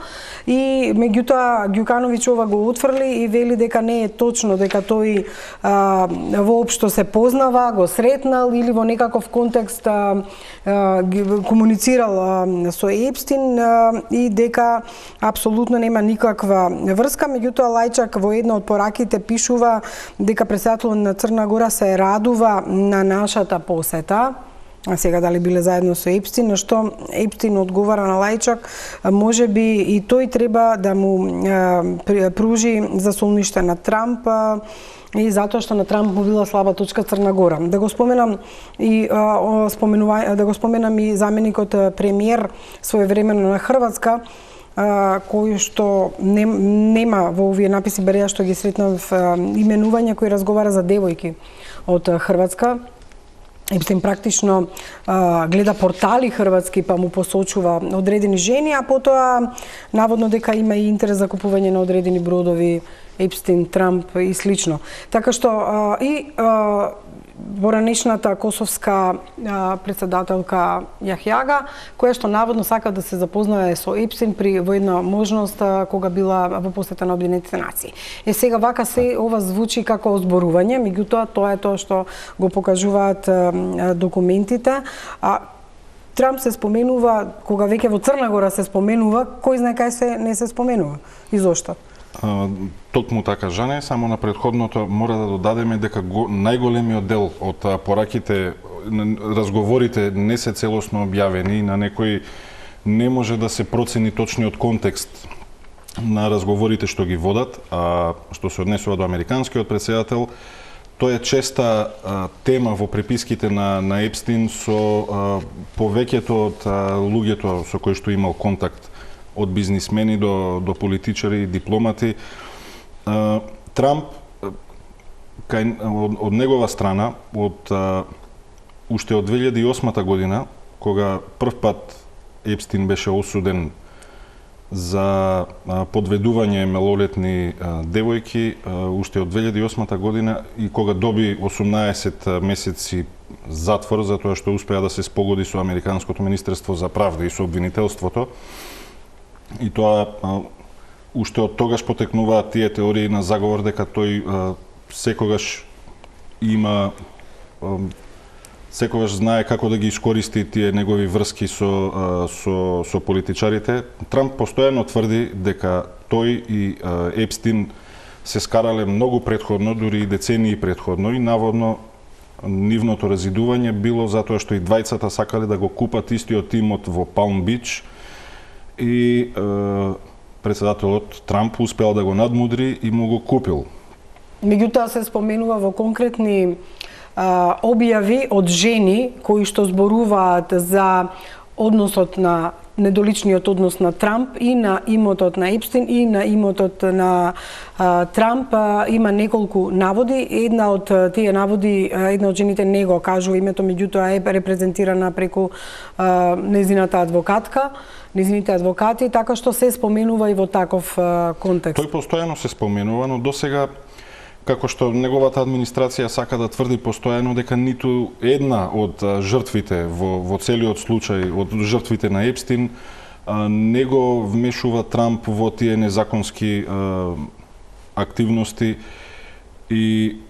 и меѓутоа Ѓукановиќ ова го утврли и вели дека не е точно дека тој воопшто се познава, го сретнал или во некаков контекст комуницирал со Епстин и дека апсолутно нема никаква врска. Меѓутоа Лајчак во една од пораките пишува дека председателот на Црна Гора се радува на нашата посета. А сега дали биле заедно со Епстин, на што Епстин одговара на Лајчак, можеби и тој треба да му пружи засолниште на Трамп, и затоа што на Трамп му била слаба точка Црна Гора. Да го споменам и заменикот премиер своевремено на Хрватска, кој што нема во овие написи, бареја што ги сретнав именувања, кој разговара за девојки од Хрватска. Епстин практично гледа портали хрватски па му посочува одредени жени, а потоа наводно дека има и интерес за купување на одредени бродови, Епстин, Трамп и слично. Така што и поранешната косовска председателка Јахјага, која што наводно сака да се запознае со Епстин во една можност кога била во посета на Обединетите нации. Сега вака се ова звучи како озборување, меѓутоа тоа е тоа што го покажуваат документите. Трамп се споменува, кога веќе во Црна Гора се споменува, кој знае кај не се споменува и зошто? Токму така, Жане, само на претходното мора да додадеме дека најголемиот дел од пораките, разговорите не се целосно објавени, на некој не може да се процени точниот контекст на разговорите што ги водат, што се однесува до американскиот претседател. Тоа е честа тема во преписките на Епстин со повеќето од луѓето со кои што имал контакт, од бизнисмени до политичари, дипломати. Трамп, од негова страна, уште од 2008 година, кога прв пат Епстин беше осуден за подведување малолетни девојки, уште од 2008 година, и кога доби 18 месеци затвор за тоа што успеа да се спогоди со Американското министерство за правда и со обвинителството. И тоа уште од тогаш потекнуваат тие теории на заговор дека тој секогаш знае како да ги искористи тие негови врски со политичарите. Трамп постојано тврди дека тој и Епстин се скарале многу претходно, дури и децении претходно, и наводно нивното разидување било затоа што и двајцата сакале да го купат истиот имот во Палм Бич, и председателот Трамп успеал да го надмудри и му го купил. Меѓутоа се споменува во конкретни објави од жени кои што зборуваат за односот на недоличниот однос на Трамп и на имотот на Епстин и на имотот на Трамп. Има неколку наводи. Една од тие наводи, една од жените не го кажува името, меѓутоа е репрезентирана преку незината адвокатка, незините адвокати, така што се споменува и во таков контекст. Тој постојано се споменува, но досега како што неговата администрација сака да тврди постојано дека ниту една од жртвите во целиот случај, од жртвите на Епстин, не го вмешува Трамп во тие незаконски активности и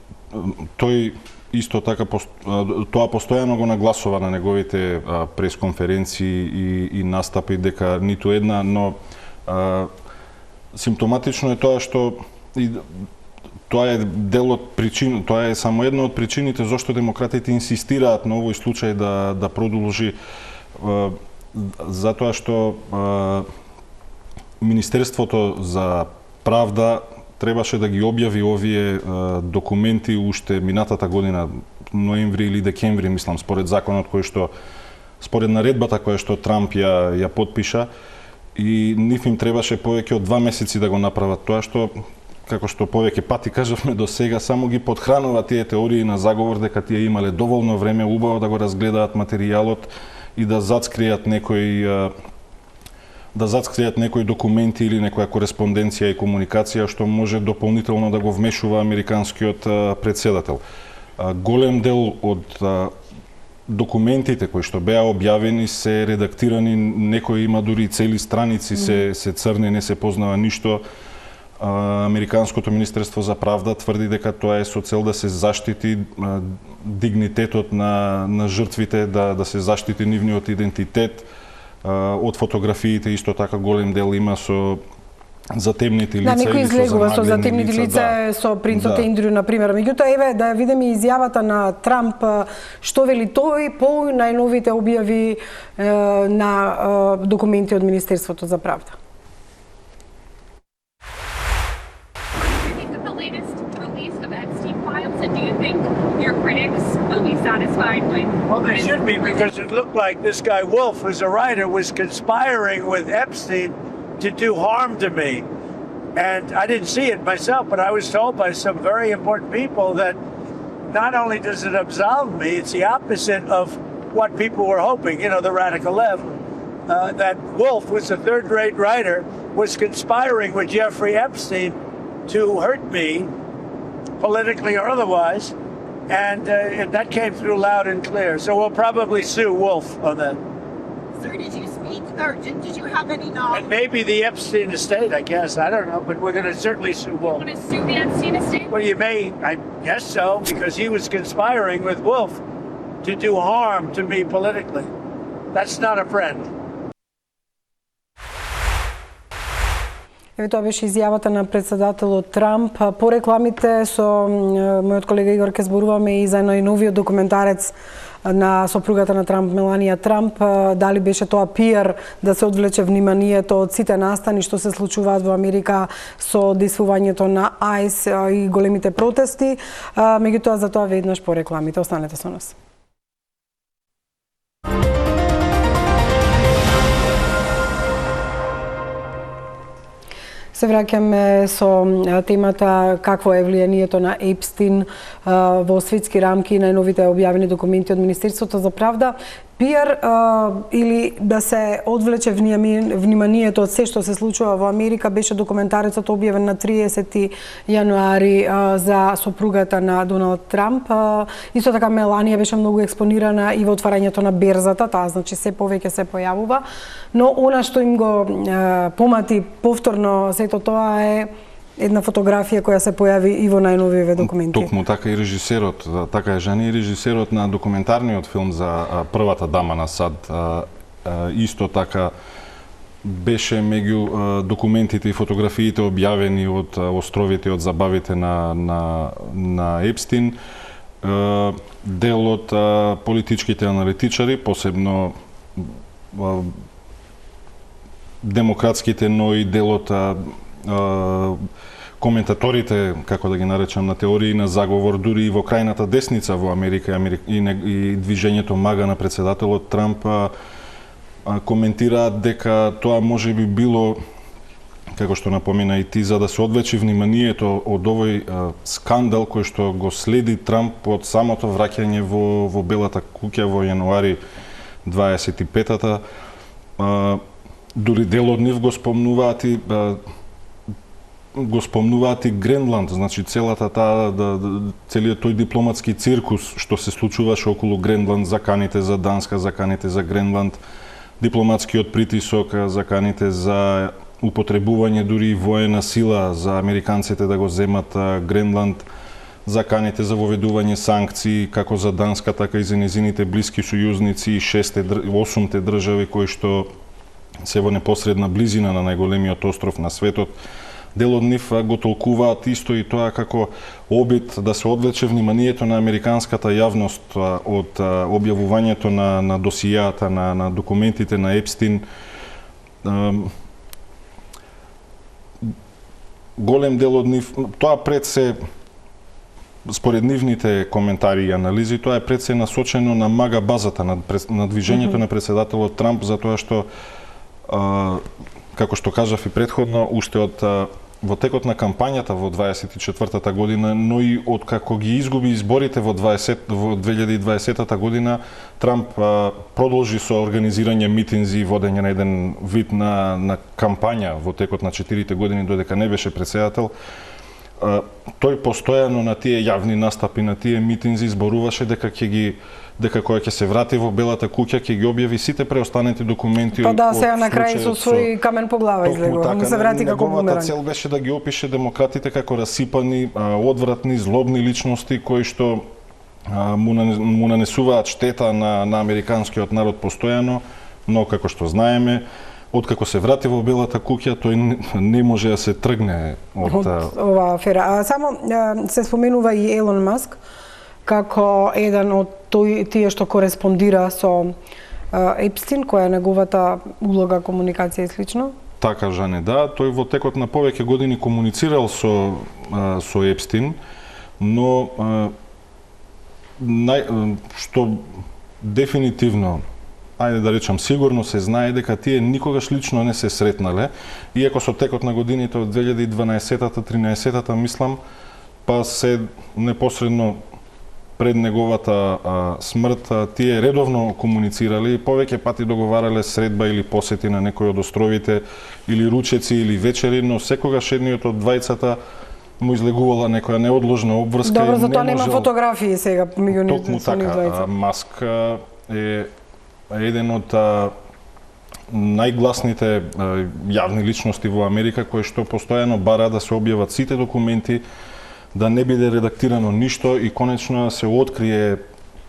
тој исто така тоа постојано го нагласува на неговите пресконференции и настапи дека ниту една, но симптоматично е тоа што тоа е дел од причина, тоа е само една од причините зашто демократите инсистираат на овој случај да продолжи, затоа што Министерството за правда требаше да ги објави овие документи уште минатата година, ноември или декември, мислам, според законот според наредбата која што Трамп ја подпиша, и нив им требаше повеќе од 2 месеци да го направат тоа, што како што повеќе пати кажавме до сега, само ги подхранува тие теории на заговор дека тие имале доволно време убаво да го разгледаат материјалот и да зацкријат некои документи или некоја кореспонденција и комуникација што може дополнително да го вмешува американскиот претседател. Голем дел од документите кои што беа објавени се редактирани, некои има дури цели страници се црни, не се познава ништо. Американското Министерство за правда тврди дека тоа е со цел да се заштити дигнитетот на жртвите, да се заштити нивниот идентитет. Од фотографиите исто така голем дел има со затемнити лица. Да, некој излегува со затемнити лица, со принцот Ендрю, например. Меѓутоа, еве, да видиме изјавата на Трамп, што вели тој по најновите објави на документи од Министерството за правда. Well, they should be, because it looked like this guy Wolf, who's a writer, was conspiring with Epstein to do harm to me. And I didn't see it myself, but I was told by some very important people that not only does it absolve me, it's the opposite of what people were hoping, you know, the radical left. That Wolf, who's a third-rate writer, was conspiring with Jeffrey Epstein to hurt me, politically or otherwise. And that came through loud and clear. So we'll probably sue Wolf on that. Sir, did you speak, or did you have any knowledge? And maybe the Epstein estate, I guess. I don't know, but we're going to certainly sue Wolf. You want to sue the Epstein estate? Well, you may, I guess so, because he was conspiring with Wolf to do harm to me politically. That's not a friend. Еве тоа беше изјавата на претседателот Трамп. По рекламите со мојот колега Игор ке зборуваме и за најновиот документарец на сопругата на Трамп, Меланија Трамп. Дали беше тоа пиар да се одвлече вниманието од сите настани што се случуваат во Америка со действувањето на АЙС и големите протести. Меѓутоа за тоа веднаш по рекламите. Останете со нас. Се враќаме со темата какво е влијанието на Епстин во светски рамки и најновите објавени документи од Министерството за правда. Пиар или да се одвлече вниманието од се што се случува во Америка беше документарецот објавен на 30 јануари за сопругата на Доналд Трамп. Исто така Меланија беше многу експонирана и во отварањето на берзата, таа значи се повеќе се појавува, но она што им го помати повторно сето тоа е една фотографија која се појави и во најновиве документи. Токму така и режисерот, така е жени, режисерот на документарниот филм за првата дама на САД, исто така беше меѓу документите и фотографиите објавени од островите, од забавите на Епстин. Дел од политичките аналитичари, посебно демократските, но и делот коментаторите, како да ги наречам, на теории на заговор, дури и во крајната десница во Америка и движењето мага на председателот Трамп коментираат дека тоа може би било, како што напомена и ти, за да се одвлечи вниманието од овој скандал кој што го следи Трамп од самото враќање во Белата куќа во јануари 25-та. Дури дел од нив го спомнуваат и Гренланд, значи целиот тој дипломатски циркус што се случуваше околу Гренланд, заканите за Данска, заканите за Гренланд, дипломатскиот притисок, заканите за употребување дури и воена сила за американците да го земат Гренланд, заканите за воведување санкции како за Данска, така и за незините блиски сојузници и 8 држави кои што се во непосредна близина на најголемиот остров на светот. Дел од нив го толкуваат исто и тоа како обид да се одвлече вниманието на американската јавност од објавувањето на досијата, на документите на Епстин. Голем дел од нив, тоа пред се, според нивните коментари и анализи, тоа е пред се насочено на мага базата, на движењето на председателот Трамп, затоа што, како што кажав и предходно, уште од во текот на кампањата во 24-та година, но и од како ги изгуби изборите во 2020-та година, Трамп продолжи со организирање митинзи и водење на еден вид на кампања во текот на 4 години додека не беше претседател. Тој постојано на тие јавни настапи, на тие митинзи зборуваше дека кога ќе се врати во Белата куќа ќе ги објави сите преостанати документи. Па да, сега на крај со свој камен по глава излегува. Му се врати како бумеранг. Неговата цел беше да ги опише демократите како расипани, одвратни, злобни личности кои што му нанесуваат штета на американскиот народ постојано, но како што знаеме, откако се врати во Белата куќа, тој не може да се тргне од оваа афера. Само се споменува и Елон Маск како еден од тие што кореспондира со Епстин, која е неговата улога, комуникација и слично. Така, Жане, да. Тој во текот на повеќе години комуницирал со Епстин, но што дефинитивно, ајде да речам, сигурно се знае дека тие никогаш лично не се сретнале, иако со текот на годините од 2012-та, 13-та, мислам, па се непосредно пред неговата смрт, тие редовно комуницирали и повеќе пати договарале средба или посети на некој од островите, или ручеци, или вечери, но секогаш едниот од двајцата му излегувала некоја неодложна обврска. Добро, затоа нема фотографии сега меѓу нив двајца. Маск е еден од најгласните јавни личности во Америка кои што постојано бара да се објават сите документи, да не биде редактирано ништо и конечно се открие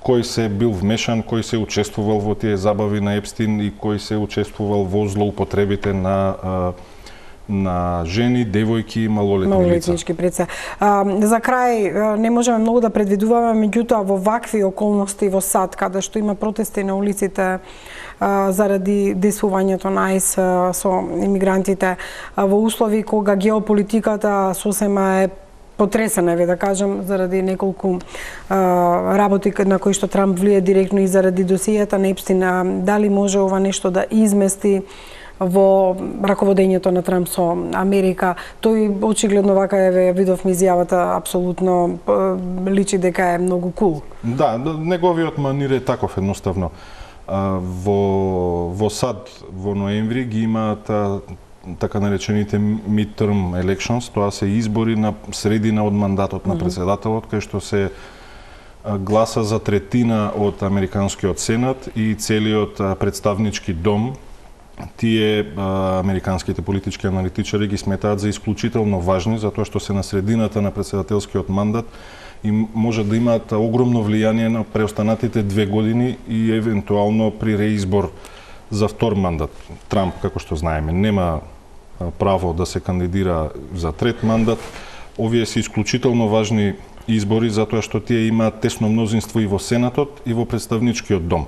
кој се бил вмешан, кој се учествувал во тие забави на Епстин и кој се учествувал во злоупотребите на жени, девојки и малолетнички лица. За крај, не можеме многу да предвидуваме, меѓутоа во вакви околности во САД, каде што има протести на улиците заради десувањето на АИС со имигрантите, во услови кога геополитиката сосема е потресена, да кажем, заради неколку работи на кои што Трамп влие директно и заради досијата на Епстин, дали може ова нешто да измести во раководењето на Трамп со Америка? Тој очигледно вака видовме изјавата, апсолутно личи дека е многу кул. Да, неговиот манир е таков едноставно. Во САД во ноември ги имаат така наречените midterm elections, тоа се избори на средина од мандатот на председателот, кај што се гласа за третина од Американскиот сенат и целиот представнички дом. Тие американските политички аналитичари ги сметаат за исклучително важни, затоа што се на средината на председателскиот мандат и може да имаат огромно влијание на преостанатите 2 години и евентуално при реизбор за втор мандат. Трамп, како што знаеме, нема право да се кандидира за трет мандат. Овие се исклучително важни избори затоа што тие имаат тесно мнозинство и во Сенатот и во представничкиот дом.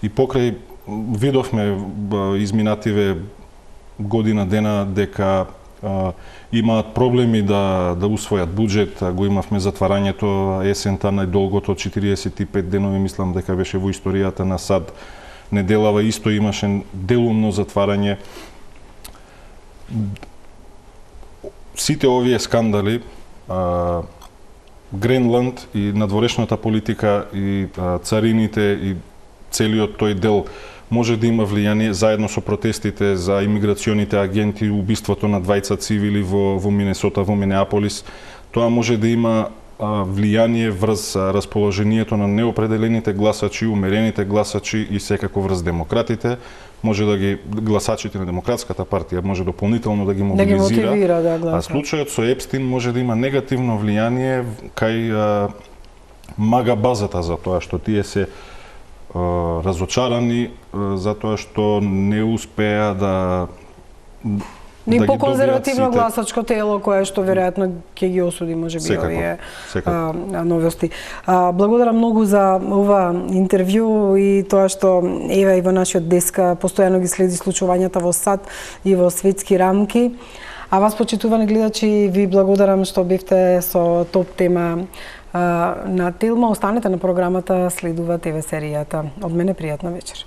И покрај видовме изминативе година дена дека имаат проблеми да усвојат буџет, го имавме затварањето есента најдолгото 45 денови, мислам дека беше во историјата на САД. Неделава исто имаше делумно затварање. Сите овие скандали, Гренланд и надворешната политика и царините и целиот тој дел може да има влијание заедно со протестите за имиграционите агенти, убиството на двајца цивили во Минесота, во Минеаполис. Тоа може да има влијание врз расположението на неопределените гласачи, умерените гласачи и секако врз демократите. Може да ги гласачите на Демократската партија може дополнително да ги мобилизира. А случајот со Епстин може да има негативно влијание кај мага базата за тоа што тие се разочарани затоа што не успеа да Ни по-конзервативно гласачко тело кое што веројатно ќе ги осуди можеби овие новости. Благодарам многу за ова интервју и тоа што Ева и во нашиот деск постојано ги следи случувањата во САД и во светски рамки. А вас, почитувани гледачи, ви благодарам што бевте со топ тема на Телма. Останете на програмата, следува ТВ серијата. Од мене пријатна вечер.